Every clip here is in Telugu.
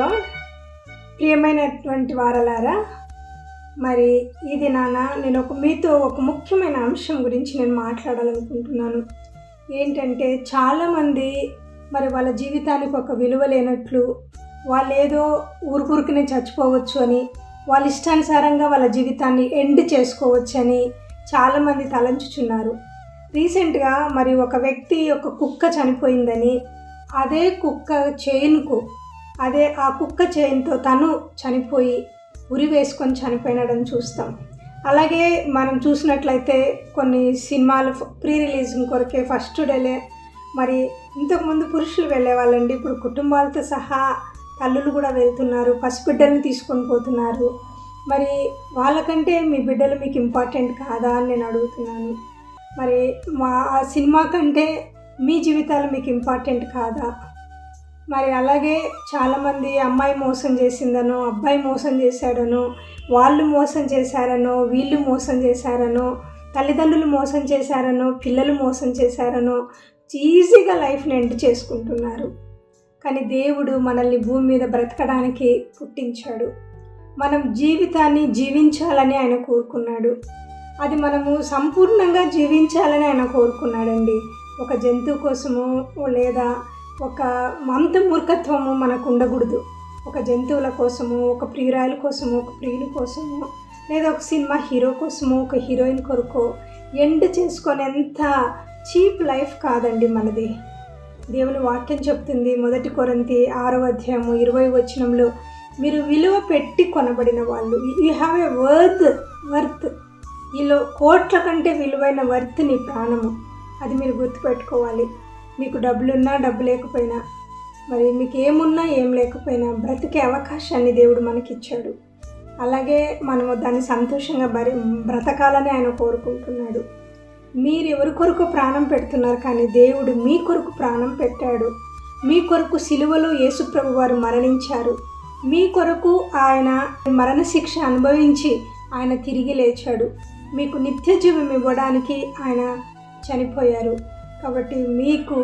లార్డ్. ప్రియమైనటువంటి వారలారా, మరి ఇది నేను మీతో ఒక ముఖ్యమైన అంశం గురించి నేను మాట్లాడాలనుకుంటున్నాను. ఏంటంటే చాలామంది మరి వాళ్ళ జీవితానికి ఒక విలువ లేనట్లు, వాళ్ళు ఏదో ఊరుకురికినే చచ్చిపోవచ్చు అని, వాళ్ళ ఇష్టానుసారంగా వాళ్ళ జీవితాన్ని ఎండ్ చేసుకోవచ్చు అని చాలామంది తలంచుచున్నారు. రీసెంట్గా మరి ఒక వ్యక్తి ఒక కుక్క చనిపోయిందని, అదే కుక్క చైన్కు ఆ కుక్క చైన్తో తను చనిపోయి ఉరి వేసుకొని చనిపోయినాడని చూస్తాం. అలాగే మనం చూసినట్లయితే కొన్ని సినిమాలు ప్రీ రిలీజింగ్ కొరకే ఫస్ట్ డేలే మరి ఇంతకుముందు పురుషులు వెళ్ళేవాళ్ళండి, ఇప్పుడు కుటుంబాలతో సహా తల్లులు కూడా వెళ్తున్నారు, పసిబిడ్డల్ని తీసుకొని పోతున్నారు. మరి వాళ్ళకంటే మీ బిడ్డలు మీకు ఇంపార్టెంట్ కాదా అని నేను అడుగుతున్నాను. మరి ఆ సినిమా కంటే మీ జీవితాలు మీకు ఇంపార్టెంట్ కాదా? మరి అలాగే చాలామంది అమ్మాయి మోసం చేసిందనో, అబ్బాయి మోసం చేశాడనో, వాళ్ళు మోసం చేశారనో, వీళ్ళు మోసం చేశారనో, తల్లిదండ్రులు మోసం చేశారనో, పిల్లలు మోసం చేశారనో ఈజీగా లైఫ్ని ఎండ్ చేసుకుంటున్నారు. కానీ దేవుడు మనల్ని భూమి మీద బ్రతకడానికి పుట్టించాడు. మనం జీవితాన్ని జీవించాలని ఆయన కోరుకున్నాడు. అది మనము సంపూర్ణంగా జీవించాలని ఆయన కోరుకున్నాడండి. ఒక జంతువు కోసము లేదా ఒక అంత మూర్ఖత్వము మనకు ఉండకూడదు. ఒక జంతువుల కోసము, ఒక ప్రియురాలు కోసము, ఒక ప్రియుల కోసము, లేదా ఒక సినిమా హీరో కోసము, ఒక హీరోయిన్ కొరకు ఎండ్ చేసుకునేంత చీప్ లైఫ్ కాదండి మనది. దేవుని వాక్యం చెప్తుంది, 1 కొరింథీ 6వ అధ్యాయము 20వ వచనంలో, మీరు విలువ పెట్టి కొనబడిన వాళ్ళు, యూ హ్యావ్ ఏ వర్త్. ఈలో కోట్ల కంటే విలువైన వర్త్ నీ ప్రాణము. అది మీరు గుర్తుపెట్టుకోవాలి. మీకు డబ్బులున్నా డబ్బు లేకపోయినా, మరి మీకు ఏమున్నా ఏం లేకపోయినా బ్రతికే అవకాశాన్ని దేవుడు మనకిచ్చాడు. అలాగే మనము దాన్ని సంతోషంగా బ్రతకాలని ఆయన కోరుకుంటున్నాడు. మీరు ఎవరి కొరకు ప్రాణం పెడుతున్నారు, కానీ దేవుడు మీ కొరకు ప్రాణం పెట్టాడు. మీ కొరకు సిలువలో యేసుప్రభు వారు మరణించారు. మీ కొరకు ఆయన మరణశిక్ష అనుభవించి ఆయన తిరిగి లేచాడు. మీకు నిత్య జీవం ఇవ్వడానికి ఆయన చనిపోయారు. కాబట్టి మీకు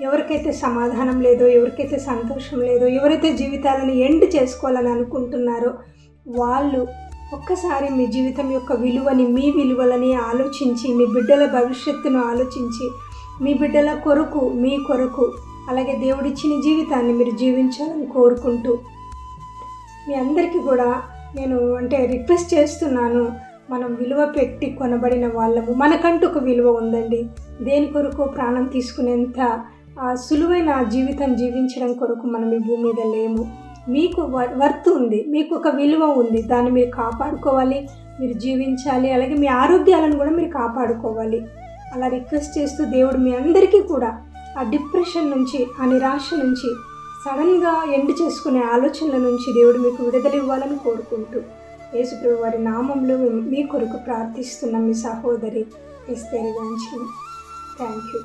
ఎవరికైతే సమాధానం లేదో, ఎవరికైతే సంతోషం లేదో, ఎవరైతే జీవితాలను ఎండ్ చేసుకోవాలని అనుకుంటున్నారో వాళ్ళు ఒక్కసారి మీ జీవితం యొక్క విలువని, మీ విలువలని ఆలోచించి, మీ బిడ్డల భవిష్యత్తును ఆలోచించి, మీ బిడ్డల కొరకు, మీ కొరకు, అలాగే దేవుడిచ్చిన జీవితాన్ని మీరు జీవించాలని కోరుకుంటూ మీ అందరికీ కూడా నేను రిక్వెస్ట్ చేస్తున్నాను. మనం విలువ పెట్టి కొనబడిన వాళ్ళము. మనకంటూ ఒక విలువ ఉందండి. దేని కొరకు ప్రాణం తీసుకునేంత సులువైన జీవితం జీవించడం కొరకు మనం ఈ భూమి మీద లేము. మీకు వర్త్ ఉంది, మీకు ఒక విలువ ఉంది. దాన్ని మీరు కాపాడుకోవాలి, మీరు జీవించాలి. అలాగే మీ ఆరోగ్యాలను కూడా మీరు కాపాడుకోవాలి. అలా రిక్వెస్ట్ చేస్తూ దేవుడు మీ అందరికీ కూడా ఆ డిప్రెషన్ నుంచి, ఆ నిరాశ నుంచి, సడన్గా ఎండ్ చేసుకునే ఆలోచనల నుంచి దేవుడు మీకు విడుదల ఇవ్వాలని కోరుకుంటూ యేసుప్రభు వారి నామంలో మీ కొరకు ప్రార్థిస్తున్న మీ సహోదరి ఎస్తేర్ గాంచి. Thank you.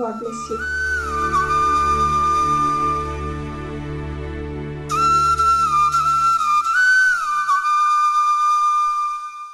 God bless you.